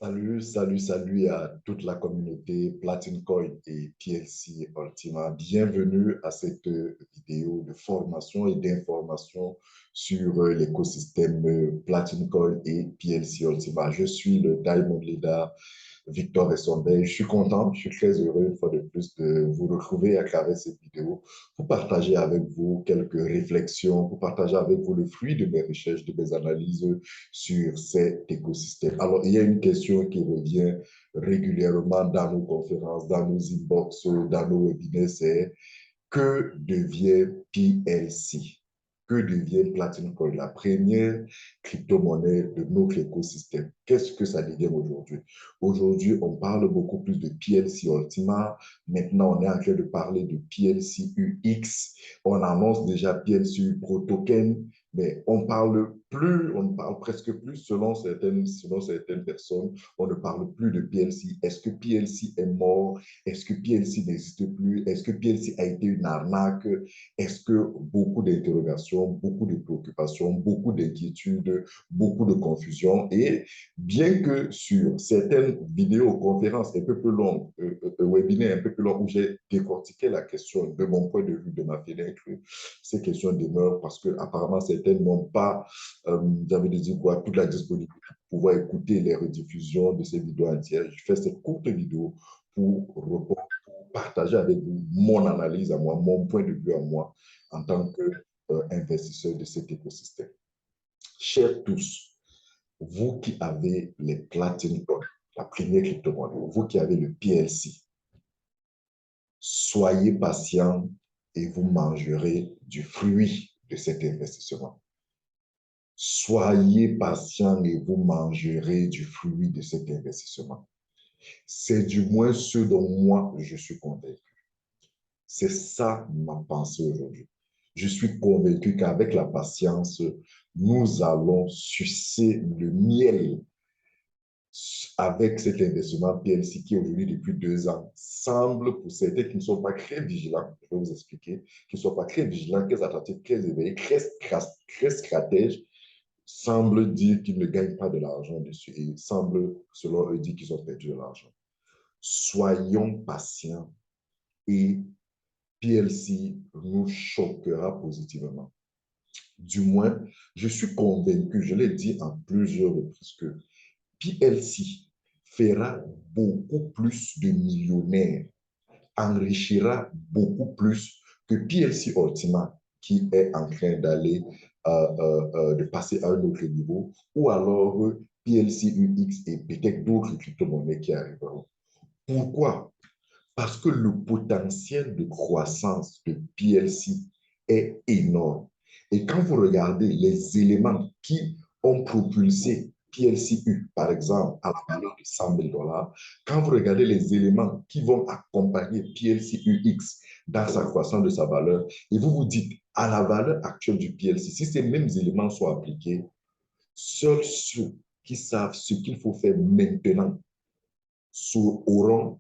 Salut à toute la communauté Platine Coin et PLC Ultima. Bienvenue à cette vidéo de formation et d'information sur l'écosystème Platine Coin et PLC Ultima. Je suis le Diamond Leader Victor Essonbel. Je suis content, je suis très heureux une fois de plus de vous retrouver à travers cette vidéo pour partager avec vous quelques réflexions, pour partager avec vous le fruit de mes recherches, de mes analyses sur cet écosystème. Alors, il y a une question qui revient régulièrement dans nos conférences, dans nos inbox, dans nos webinaires, c'est que devient PLC? Que devient Platinum Coin, la première crypto-monnaie de notre écosystème? Qu'est-ce que ça devient aujourd'hui? Aujourd'hui, on parle beaucoup plus de PLC Ultima. Maintenant, on est en train de parler de PLC UX. On annonce déjà PLC U Pro Token, mais on ne parle presque plus selon certaines personnes. On ne parle plus de PLC. Est-ce que PLC est mort? Est-ce que PLC n'existe plus? Est-ce que PLC a été une arnaque? Est-ce que beaucoup d'interrogations, beaucoup de préoccupations, beaucoup d'inquiétudes, beaucoup de confusion? Et bien que sur certaines vidéoconférences un peu plus longues, webinaires un peu plus longs, où j'ai décortiqué la question de mon point de vue, de ma fenêtre, ces questions demeurent parce que apparemment certaines n'ont pas, j'avais dit quoi, toute la disponibilité pour pouvoir écouter les rediffusions de ces vidéos entières. Je fais cette courte vidéo pour partager avec vous mon analyse à moi, mon point de vue à moi en tant qu'investisseur de cet écosystème. Chers tous, vous qui avez les Platinum Coins, la première crypto-monnaie, vous qui avez le PLC, soyez patient et vous mangerez du fruit de cet investissement. Soyez patient et vous mangerez du fruit de cet investissement. C'est du moins ce dont moi je suis convaincu. C'est ça ma pensée aujourd'hui. Je suis convaincu qu'avec la patience, nous allons sucer le miel avec cet investissement PLC qui aujourd'hui, depuis 2 ans, semble, pour certains qui ne sont pas très vigilants, je vais vous expliquer, qui ne sont pas très vigilants, très attentifs, très éveillés, très stratèges, semble dire qu'ils ne gagnent pas de l'argent dessus et semble, selon eux, dire qu'ils ont perdu de l'argent. Soyons patients et PLC nous choquera positivement. Du moins, je suis convaincu, je l'ai dit en plusieurs reprises, que PLC fera beaucoup plus de millionnaires, enrichira beaucoup plus que PLC Ultima qui est en train d'aller, de passer à un autre niveau, ou alors PLC UX et peut-être d'autres crypto-monnaies qui arriveront. Pourquoi? Parce que le potentiel de croissance de PLC est énorme. Et quand vous regardez les éléments qui ont propulsé PLCU, par exemple, à la valeur de 100 000 dollars, quand vous regardez les éléments qui vont accompagner PLCUX dans sa croissance de sa valeur, et vous vous dites, à la valeur actuelle du PLC, si ces mêmes éléments sont appliqués, seuls ceux qui savent ce qu'il faut faire maintenant auront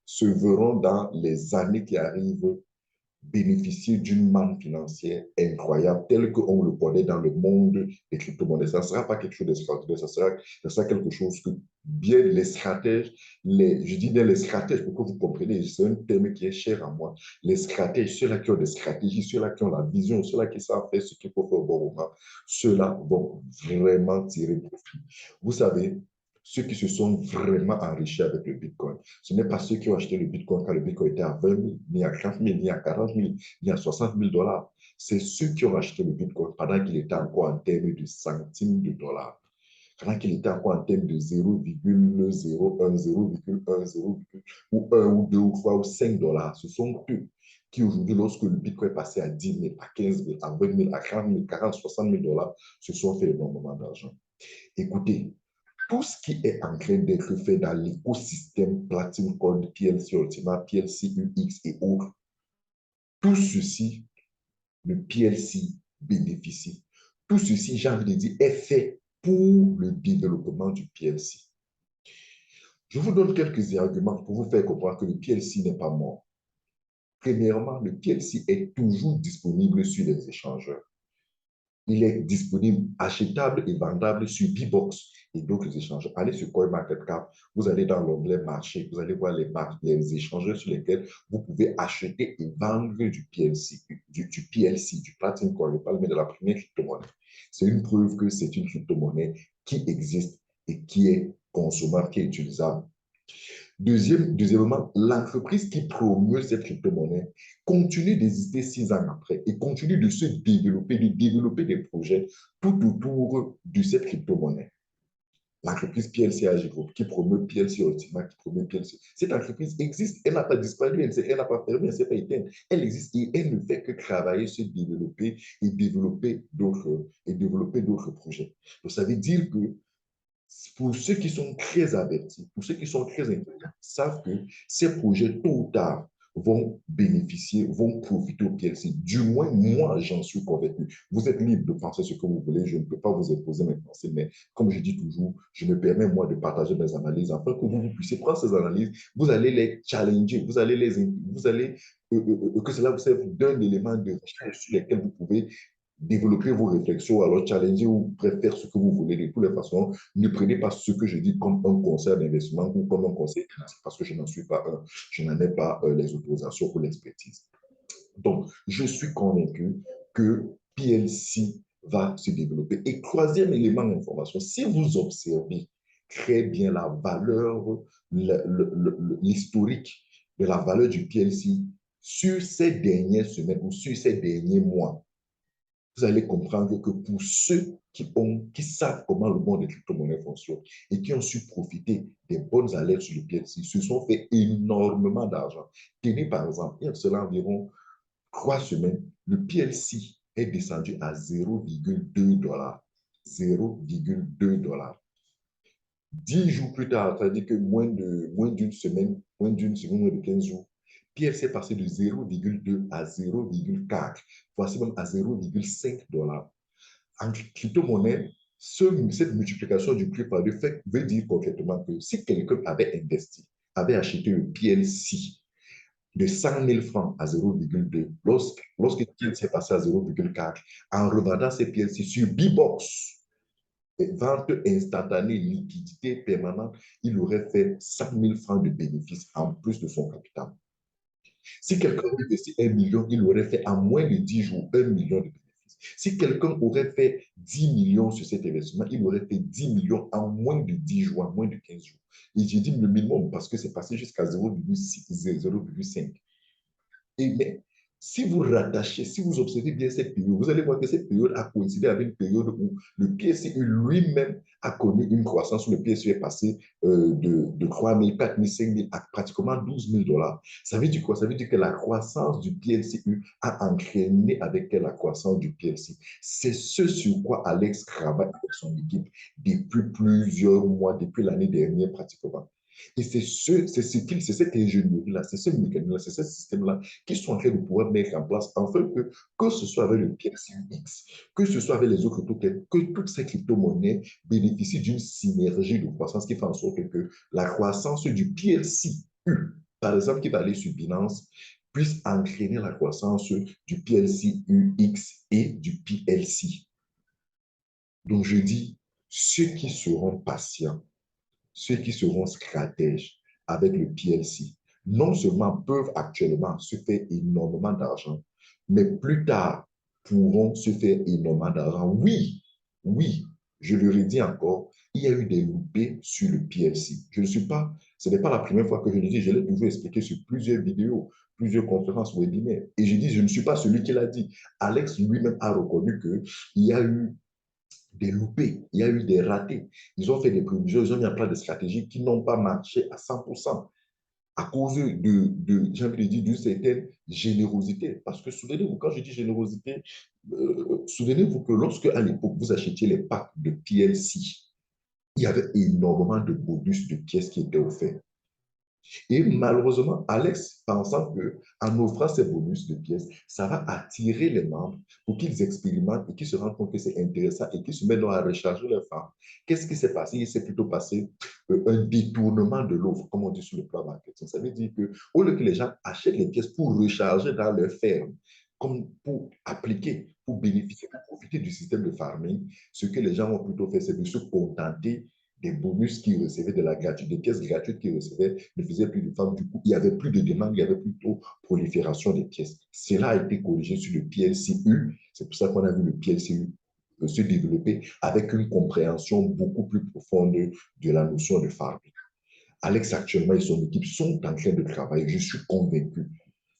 se verront dans les années qui arrivent bénéficier d'une manne financière incroyable, telle qu'on le connaît dans le monde des crypto-monnaies. Ça ne sera pas quelque chose d'extraordinaire, ça sera quelque chose que bien les stratèges, je dis bien les stratèges pour que vous compreniez, c'est un terme qui est cher à moi. Les stratèges, ceux-là qui ont des stratégies, ceux-là qui ont la vision, ceux-là qui savent faire ce qu'il faut faire au bon moment, ceux-là vont vraiment tirer profit. Vous savez, ceux qui se sont vraiment enrichis avec le Bitcoin, ce n'est pas ceux qui ont acheté le Bitcoin quand le Bitcoin était à 20 000, ni à 30 000, ni à 40 000, ni à 60 000 dollars. C'est ceux qui ont acheté le Bitcoin pendant qu'il était encore en termes de centimes de dollars, pendant qu'il était encore en termes de 0,01, 0,1, 0, ou 1 ou 2 ou 3 ou 5 dollars. Ce sont eux qui aujourd'hui, lorsque le Bitcoin est passé à 10 000, à 15 000, à 20 000, à 40 000, 40, 60 000 dollars, se sont fait énormément d'argent. Écoutez, tout ce qui est en train d'être fait dans l'écosystème Platinum Code, PLC Ultima, PLC UX et autres, tout ceci, le PLC bénéficie. Tout ceci, j'ai envie de dire, est fait pour le développement du PLC. Je vous donne quelques arguments pour vous faire comprendre que le PLC n'est pas mort. Premièrement, le PLC est toujours disponible sur les échangeurs. Il est disponible, achetable et vendable sur Bbox et d'autres échangeurs. Allez sur CoinMarketCap, vous allez dans l'onglet marché, vous allez voir les échangeurs sur lesquels vous pouvez acheter et vendre du PLC, du Platinum Coin. Je parle mais de la première crypto-monnaie. C'est une preuve que c'est une crypto-monnaie qui existe et qui est consommable, qui est utilisable. Deuxièmement, l'entreprise qui promeut cette crypto-monnaie continue d'exister 6 ans après et continue de se développer, de développer des projets tout autour de cette crypto-monnaie. L'entreprise PLC AG Group qui promeut PLC Ultima, qui promeut PLC. Cette entreprise existe, elle n'a pas disparu, elle n'a pas fermé, elle ne s'est pas éteinte. Elle existe et elle ne fait que travailler, se développer et développer d'autres projets. Donc, ça veut dire que pour ceux qui sont très avertis, pour ceux qui sont très intelligents, savent que ces projets, tôt ou tard, vont bénéficier, vont profiter au PLC. Du moins, moi, j'en suis convaincu. Vous êtes libre de penser ce que vous voulez. Je ne peux pas vous imposer mes pensées, mais comme je dis toujours, je me permets, moi, de partager mes analyses afin que vous puissiez prendre ces analyses. Vous allez les challenger, que cela vous serve d'un élément de recherche sur lequel vous pouvez développer vos réflexions, alors challenger ou faire ce que vous voulez. De toutes les façons, ne prenez pas ce que je dis comme un conseil d'investissement ou comme un conseil financier parce que je n'en suis pas un. Je n'en ai pas les autorisations ou l'expertise. Donc, je suis convaincu que PLC va se développer. Et troisième élément d'information, si vous observez très bien la valeur, l'historique de la valeur du PLC sur ces dernières semaines ou sur ces derniers mois, vous allez comprendre que pour ceux qui savent comment le monde des crypto-monnaies fonctionne et qui ont su profiter des bonnes alertes sur le PLC, se sont fait énormément d'argent. Tenez par exemple, il y a cela environ 3 semaines, le PLC est descendu à 0,2 dollars. 0,2 dollars. 10 jours plus tard, c'est-à-dire que moins d'une semaine, moins de 15 jours, PLC est passé de 0,2 à 0,4, voici même à 0,5 dollars. En crypto-monnaie, cette multiplication du prix par deux fait veut dire concrètement que si quelqu'un avait investi, avait acheté un PLC de 100 000 francs à 0,2, lorsque le PLC est passé à 0,4, en revendant ces PLC sur Bbox, vente instantanée, liquidité permanente, il aurait fait 100 000 francs de bénéfices en plus de son capital. Si quelqu'un investit 1 million, il aurait fait en moins de 10 jours 1 million de bénéfices. Si quelqu'un aurait fait 10 millions sur cet investissement, il aurait fait 10 millions en moins de 10 jours, en moins de 15 jours. Et j'ai dit le minimum parce que c'est passé jusqu'à 0,6, 0,5. Mais si vous rattachez, si vous observez bien cette période, vous allez voir que cette période a coïncidé avec une période où le PSU lui-même a connu une croissance, où le PSU est passé de 3 000, 4 000, 5 000 à pratiquement 12 000 dollars. Ça veut dire quoi? Ça veut dire que la croissance du PLCU a entraîné avec elle la croissance du PLC. C'est ce sur quoi Alex travaille avec son équipe depuis plusieurs mois, depuis l'année dernière pratiquement. Et c'est cette ingénierie-là, c'est ce mécanisme-là, c'est ce système-là qui sont en train de pouvoir mettre en place, afin que ce soit avec le PLCX, que ce soit avec les autres tokens, que toutes ces crypto-monnaies bénéficient d'une synergie de croissance qui fait en sorte que la croissance du PLCU, par exemple, qui va aller sur Binance, puisse entraîner la croissance du PLCUX et du PLC. Donc, je dis, ceux qui seront patients, ceux qui seront stratèges avec le PLC, non seulement peuvent actuellement se faire énormément d'argent, mais plus tard pourront se faire énormément d'argent. Oui, oui, je le redis encore, il y a eu des loupés sur le PLC. Ce n'est pas la première fois que je le dis, je l'ai toujours expliqué sur plusieurs vidéos, plusieurs conférences webinaires. Et je dis, je ne suis pas celui qui l'a dit. Alex lui-même a reconnu qu'il y a eu des loupés, il y a eu des ratés. Ils ont fait des prévisions, ils ont mis en place des stratégies qui n'ont pas marché à 100% à cause j'ai envie de dire, d'une certaine générosité. Parce que souvenez-vous, quand je dis générosité, souvenez-vous que lorsque à l'époque vous achetiez les packs de PLC, il y avait énormément de bonus de pièces qui étaient offerts. Et malheureusement, Alex, pensant qu'en offrant ces bonus de pièces, ça va attirer les membres pour qu'ils expérimentent et qu'ils se rendent compte que c'est intéressant et qu'ils se mettent à recharger leur farm. Qu'est-ce qui s'est passé? Il s'est plutôt passé un détournement de l'offre, comme on dit sur le plan marketing. Ça veut dire qu'au lieu que les gens achètent les pièces pour recharger dans leur ferme, comme pour appliquer pour bénéficier, pour profiter du système de farming, ce que les gens ont plutôt fait, c'est de se contenter des bonus qu'ils recevaient, de la gratuité, des pièces gratuites qu'ils recevaient, ne faisaient plus de femmes. Du coup, il n'y avait plus de demande, il y avait plutôt prolifération des pièces. Cela a été corrigé sur le PLCU. C'est pour ça qu'on a vu le PLCU se développer avec une compréhension beaucoup plus profonde de la notion de farming. Alex actuellement et son équipe sont en train de travailler. Je suis convaincu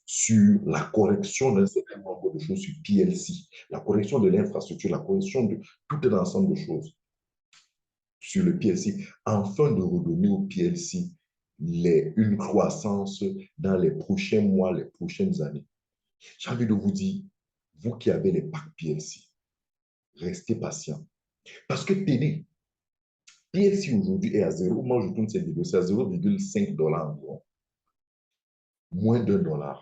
sur la correction d'un certain nombre de choses sur PLC, la correction de l'infrastructure, la correction de tout un ensemble de choses sur le PLC, afin de redonner au PLC une croissance dans les prochains mois, les prochaines années. J'ai envie de vous dire, vous qui avez les packs PLC, restez patient. Parce que tenez, PLC aujourd'hui est à zéro. Moi, je tourne cette vidéo, c'est à 0,5 $ environ, moins d'1 $.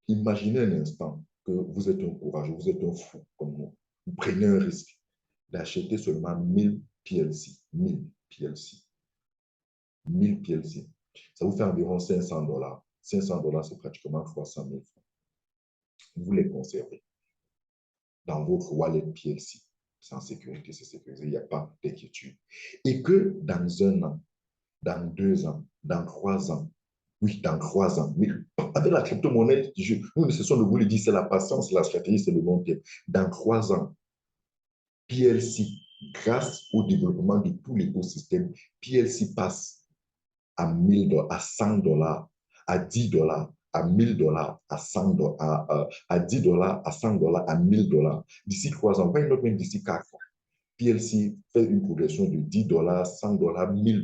Imaginez un instant que vous êtes un courageux, vous êtes un fou comme moi. Vous prenez un risque d'acheter seulement 1000 PLC. 1000 PLC. 1000 PLC. Ça vous fait environ 500 $. 500 $, c'est pratiquement 300 000 francs. Vous les conservez dans votre wallet PLC. C'est en sécurité, c'est sécurisé, il n'y a pas d'inquiétude. Et que dans 1 an, dans 2 ans, dans 3 ans, oui, dans 3 ans, mais avec la crypto-monnaie, nous ne cessons de vous le dire, c'est la patience, la stratégie, c'est le long terme. Dans 3 ans, PLC, grâce au développement de tout l'écosystème, PLC passe à 1000 $, à 100 $, à 10 $, à 1000 $, à 100 $, à 10 $, à 100 $, à 1000 $. D'ici 3 ans, même d'ici 4 ans. PLC fait une progression de 10 $, 100 $, 1000 $.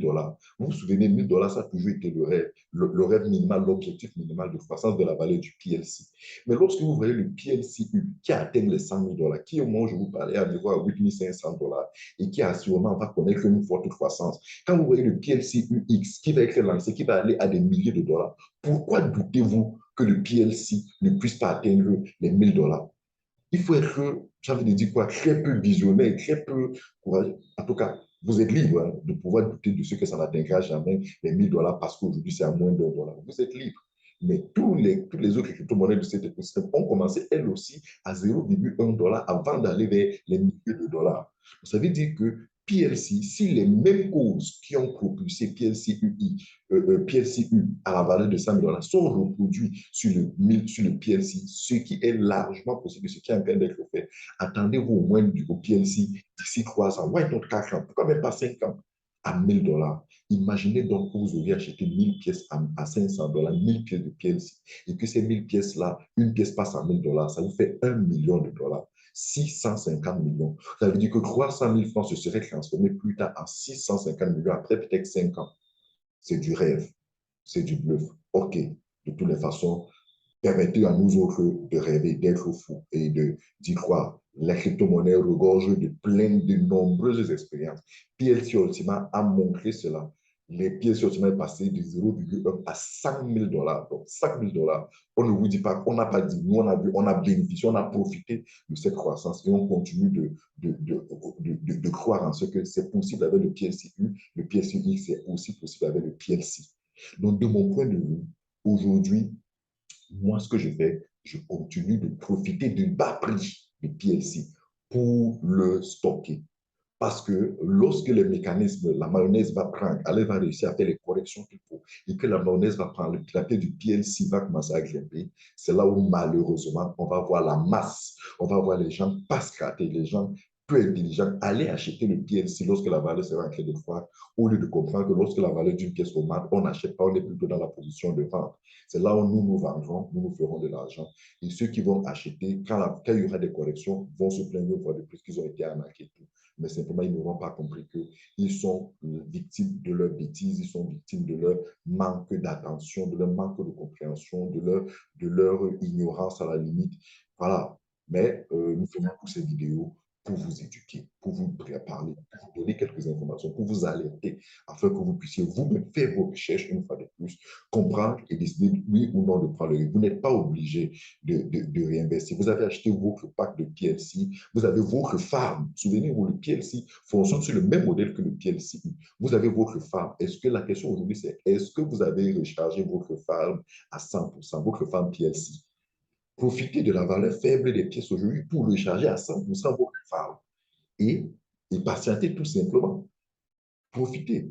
Vous vous souvenez, 1000 $, ça a toujours été le rêve minimal, l'objectif minimal de croissance de la valeur du PLC. Mais lorsque vous voyez le PLCU qui atteint les 100 000 $, qui au moment où je vous parlais à niveau à 8 500 $ et qui assurément va connaître une forte croissance, quand vous voyez le PLCUX qui va être lancé, qui va aller à des milliers de dollars, pourquoi doutez-vous que le PLC ne puisse pas atteindre les 1000 $? Il faut être, j'ai envie de dire quoi, très peu visionnaire, très peu courageux. En tout cas, vous êtes libre hein, de pouvoir douter de ce que ça n'atteindra jamais les 1000 $ parce qu'aujourd'hui, c'est à moins d'1 $. Vous êtes libre. Mais toutes les autres crypto-monnaies de cet écosystème ont commencé, elles aussi, à 0,1 $ avant d'aller vers les milliers de dollars. Ça veut dire que PLC, si les mêmes causes qui ont propulsé PLCU à la valeur de 100 000 $ sont reproduites sur le PLC, ce qui est largement possible, ce qui est en train d'être fait. Attendez-vous au moins au PLC d'ici 3 ans, why not 4 ans, pourquoi même pas 5 ans, à 1000 $. Imaginez donc que vous auriez acheté 1000 pièces à 500 $, 1000 pièces de PLC, et que ces 1000 pièces-là, une pièce passe à 1000 $, ça vous fait 1 million de dollars. 650 millions. Ça veut dire que 300 000 francs se seraient transformés plus tard en 650 millions après peut-être 5 ans. C'est du rêve, c'est du bluff. OK, de toutes les façons, permettez à nous autres de rêver, d'être fous et d'y croire. La crypto-monnaie regorge de nombreuses expériences. PLC Ultima a montré cela. Les PLC Ultima est passé de 0,1 à 100 000 $. Donc, 5 000 $. On ne vous dit pas, on n'a pas dit, nous, on a bénéficié, on a profité de cette croissance et on continue de croire en ce que c'est possible avec le PLCU. Le PLCU, c'est aussi possible avec le PLC. Donc, de mon point de vue, aujourd'hui, moi, ce que je fais, je continue de profiter du bas prix du PLC pour le stocker. Parce que lorsque le mécanisme, la mayonnaise va prendre, elle va réussir à faire les corrections qu'il faut, et que la mayonnaise va prendre, le clapet du PLC va commencer à grimper, c'est là où malheureusement, on va voir la masse, on va voir les gens pas se gratter, les gens peu intelligents aller acheter le PLC lorsque la valeur sera en train de croître, au lieu de comprendre que lorsque la valeur d'une pièce augmente, on n'achète pas, on est plutôt dans la position de vente. C'est là où nous nous vendrons, nous nous ferons de l'argent. Et ceux qui vont acheter, quand il y aura des corrections, vont se plaindre une fois de plus qu'ils ont été arnaqués. Mais simplement, ils n'auront pas compris qu'ils sont victimes de leurs bêtises, ils sont victimes de leur manque d'attention, de leur manque de compréhension, de leur ignorance à la limite. Voilà. Mais nous faisons toutes ces vidéos pour vous éduquer, pour vous préparer, pour vous donner quelques informations, pour vous alerter, afin que vous puissiez vous-même faire vos recherches une fois de plus, comprendre et décider oui ou non de prendre le risque. Vous n'êtes pas obligé de réinvestir. Vous avez acheté votre pack de PLC, vous avez votre farm. Souvenez-vous, le PLC fonctionne sur le même modèle que le PLC. Vous avez votre farm. Est-ce que la question aujourd'hui, c'est est-ce que vous avez rechargé votre farm à 100%, votre farm PLC? Profitez de la valeur faible des pièces aujourd'hui pour recharger à 100% votre farm et, et patientez tout simplement. Profitez.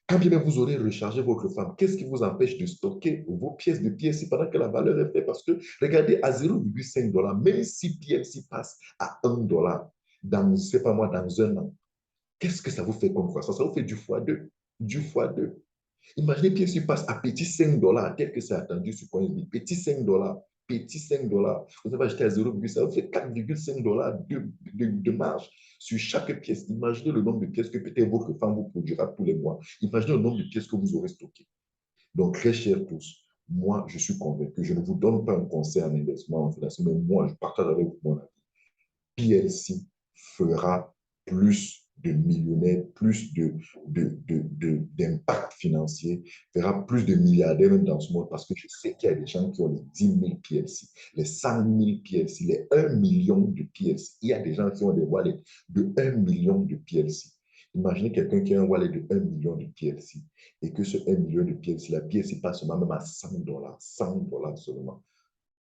Quand bien même vous aurez rechargé votre femme, qu'est-ce qui vous empêche de stocker vos pièces de PLC pendant que la valeur est faite? Parce que regardez, à 0,5 $, même si PLC passe à 1 $, dans, je ne sais pas moi, dans un an, qu'est-ce que ça vous fait comme croissance? Ça vous fait du x2. Du x2. Imaginez PLC passe à petit 5 $, tel que c'est attendu sur CoinSbit. Petit 5 $. Petit 5 $. Vous avez acheté à 0,5, ça vous fait 4,5 $ de marge sur chaque pièce. Imaginez le nombre de pièces que peut-être votre femme vous produira tous les mois. Imaginez le nombre de pièces que vous aurez stockées. Donc, très chers tous, moi, je suis convaincu, je ne vous donne pas un conseil en investissement en financement, mais moi, je partage avec vous mon avis. PLC fera plus de millionnaires, plus d'impact financier, fera plus de milliardaires même dans ce monde parce que je sais qu'il y a des gens qui ont les 10 000 PLC, les 100 000 PLC, les 1 million de PLC. Il y a des gens qui ont des wallets de 1 million de PLC. Imaginez quelqu'un qui a un wallet de 1 million de PLC et que ce 1 million de PLC, la PLC passe seulement même à 100 $, 100 $ seulement.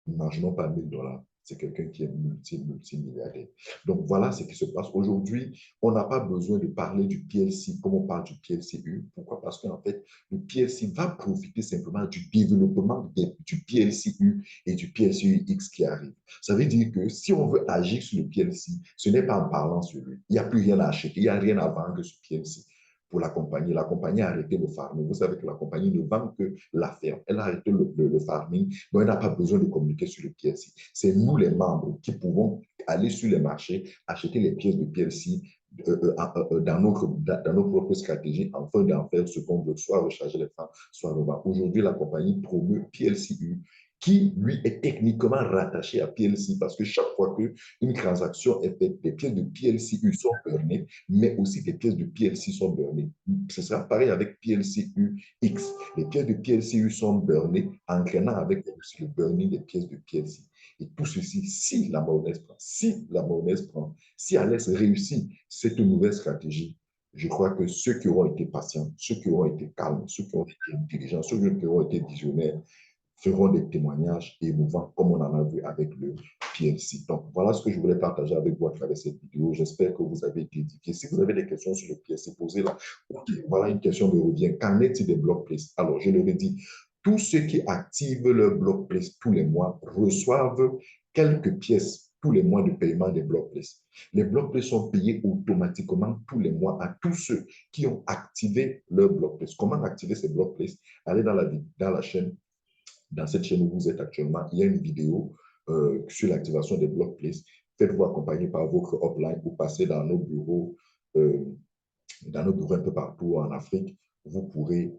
Imaginons pas 1000 $. C'est quelqu'un qui est multimilliardaire. Donc, voilà ce qui se passe. Aujourd'hui, on n'a pas besoin de parler du PLC comme on parle du PLCU. Pourquoi? Parce qu'en fait, le PLC va profiter simplement du développement du PLCU et du PLCUX qui arrive. Ça veut dire que si on veut agir sur le PLC, ce n'est pas en parlant sur lui. Il n'y a plus rien à acheter, il n'y a rien à vendre sur PLC pour la compagnie. La compagnie a arrêté le farming. Vous savez que la compagnie ne vend que la ferme. Elle a arrêté le farming, donc elle n'a pas besoin de communiquer sur le PLC. C'est nous, les membres, qui pouvons aller sur les marchés, acheter les pièces de PLC dans notre propre stratégie, afin d'en faire ce qu'on veut, soit recharger les femmes, soit revendre. Aujourd'hui, la compagnie promeut PLCU, qui, lui, est techniquement rattaché à PLC, parce que chaque fois qu'une transaction est faite, des pièces de PLCU sont burnées, mais aussi des pièces de PLC sont burnées. Ce sera pareil avec PLCUX. Les pièces de PLCU sont burnées, entraînant avec aussi le burning des pièces de PLC. Et tout ceci, si la mayonnaise prend, si Alex réussit cette nouvelle stratégie, je crois que ceux qui auront été patients, ceux qui auront été calmes, ceux qui ont été intelligents, ceux qui auront été visionnaires, feront des témoignages émouvants, comme on en a vu avec le PLC. Donc, voilà ce que je voulais partager avec vous à travers cette vidéo. J'espère que vous avez été édifiés. Si vous avez des questions sur le PLC, posez-la. OK, voilà une question me revient. Qu'en est-il des blocs place? Alors, je le redis, tous ceux qui activent leur bloc place tous les mois reçoivent quelques pièces tous les mois de paiement des blocs place. Les blocs place sont payés automatiquement tous les mois à tous ceux qui ont activé leur bloc place. Comment activer ces blocs place? Allez dans la chaîne, dans cette chaîne où vous êtes actuellement, il y a une vidéo sur l'activation des blocs place. Faites-vous accompagner par votre upline ou passez euh, dans nos bureaux un peu partout en Afrique. Vous pourrez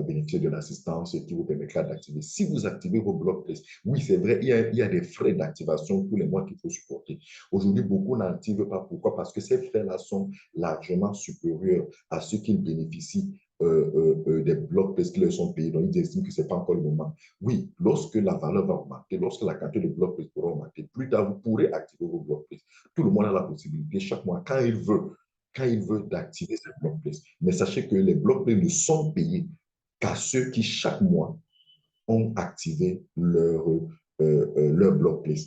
bénéficier de l'assistance qui vous permettra d'activer. Si vous activez vos blocs place, oui, c'est vrai, il y a des frais d'activation tous les mois qu'il faut supporter. Aujourd'hui, beaucoup n'activent pas. Pourquoi? Parce que ces frais-là sont largement supérieurs à ceux qui bénéficient des blocs place qui leur sont payés. Donc, ils estiment que ce n'est pas encore le moment. Oui, lorsque la valeur va augmenter, lorsque la quantité de blocs place pourra augmenter, plus tard, vous pourrez activer vos blocs place. Tout le monde a la possibilité, chaque mois, quand il veut d'activer ces blocs place. Mais sachez que les blocs place ne sont payés qu'à ceux qui, chaque mois, ont activé leur bloc place.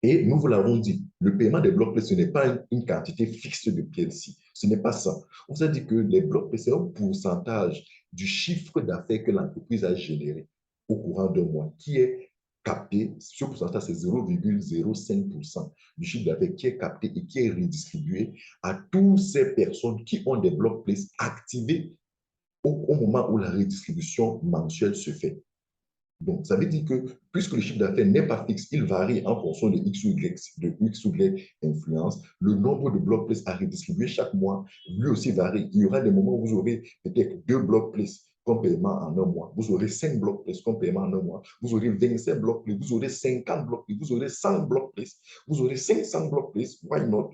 Et nous vous l'avons dit, le paiement des blocs place, ce n'est pas une quantité fixe de PLC. Ce n'est pas ça. On vous a dit que les blocs place, c'est un pourcentage du chiffre d'affaires que l'entreprise a généré au courant d'un mois, qui est capté, ce pourcentage, c'est 0,05% du chiffre d'affaires qui est capté et qui est redistribué à toutes ces personnes qui ont des blocs place activés au moment où la redistribution mensuelle se fait. Donc, ça veut dire que puisque le chiffre d'affaires n'est pas fixe, il varie en fonction de X ou Y influence, le nombre de blocs place à redistribuer chaque mois, lui aussi varie. Il y aura des moments où vous aurez peut-être 2 blocs place comme paiement en un mois. Vous aurez 5 blocs place comme paiement en un mois. Vous aurez 25 blocs place, vous aurez 50 blocs place, vous aurez 100 blocs place, vous aurez 500 blocs place. Why not?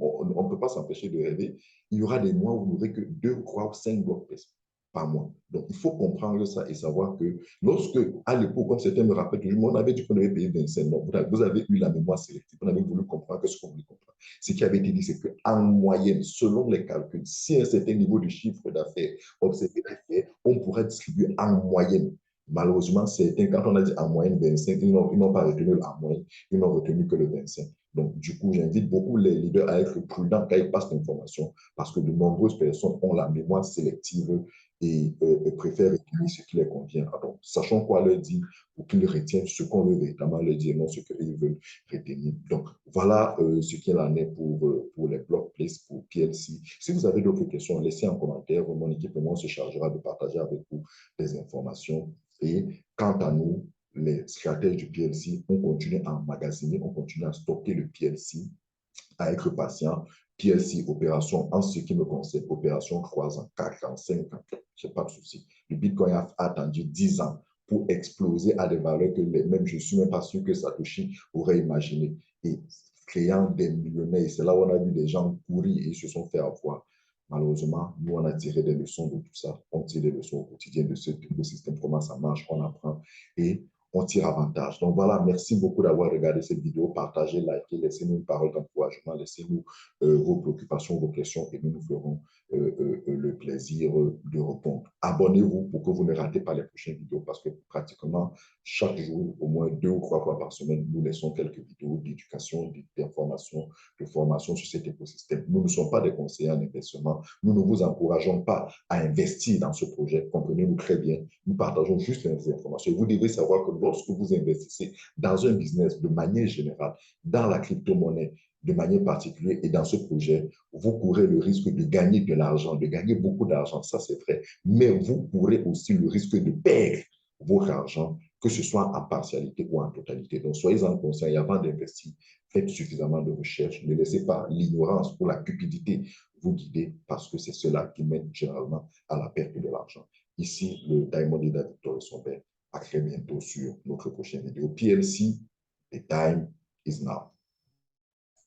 On ne peut pas s'empêcher de rêver. Il y aura des mois où vous n'aurez que 2, 3 ou 5 blocs place par mois. Donc, il faut comprendre ça et savoir que lorsque, à l'époque, comme certains me rappellent toujours, on avait dit qu'on devait payer 25 mois. Vous avez eu la mémoire sélective. Vous avez voulu comprendre que ce qu'on voulait comprendre. Ce qui avait été dit, c'est qu'en moyenne, selon les calculs, si un certain niveau de chiffre d'affaires observé est fait, on pourrait distribuer en moyenne Malheureusement, certains, quand on a dit en moyenne 25, ils n'ont pas retenu la moyenne, ils n'ont retenu que le 25. Donc, du coup, j'invite beaucoup les leaders à être prudents quand ils passent l'information parce que de nombreuses personnes ont la mémoire sélective et préfèrent retenir ce qui les convient. Ah, donc, sachant quoi leur dire pour qu'ils retiennent ce qu'on veut véritablement leur dire, non ce qu'ils veulent retenir. Donc, voilà ce qu'il en est pour les blocs place, pour PLC. Si vous avez d'autres questions, laissez en commentaire. Mon équipe et moi, on se chargera de partager avec vous des informations. Et quant à nous, les stratèges du PLC, on continue à emmagasiner, on continue à stocker le PLC, à être patient. PLC, opération, en ce qui me concerne, opération 3 ans, 4 ans, 5 ans, je n'ai pas de souci. Le Bitcoin a attendu 10 ans pour exploser à des valeurs que même je ne suis même pas sûr que Satoshi aurait imaginé. Et créant des millionnaires, c'est là où on a vu des gens courir et se sont fait avoir. Malheureusement, nous, on a tiré des leçons de tout ça. On tire des leçons au quotidien de ce système, comment ça marche, on apprend et on tire avantage. Donc voilà, merci beaucoup d'avoir regardé cette vidéo. Partagez, likez, laissez-nous une parole d'encouragement, laissez-nous vos préoccupations, vos questions et nous nous ferons le plaisir de répondre. Abonnez-vous pour que vous ne ratez pas les prochaines vidéos parce que pratiquement chaque jour, au moins 2 ou 3 fois par semaine, nous laissons quelques vidéos d'éducation, d'information, de formation sur cet écosystème. Nous ne sommes pas des conseillers en investissement. Nous ne vous encourageons pas à investir dans ce projet. Comprenez-nous très bien. Nous partageons juste les informations. Vous devez savoir que lorsque vous investissez dans un business de manière générale, dans la crypto-monnaie, de manière particulière et dans ce projet, vous courez le risque de gagner de l'argent, de gagner beaucoup d'argent, ça c'est vrai, mais vous courez aussi le risque de perdre votre argent, que ce soit en partialité ou en totalité. Donc, soyez-en conscients et avant d'investir, faites suffisamment de recherche. Ne laissez pas l'ignorance ou la cupidité vous guider parce que c'est cela qui mène généralement à la perte de l'argent. Ici, le Diamond Leader Victor Somber. À très bientôt sur notre prochaine vidéo. PLC, the time is now.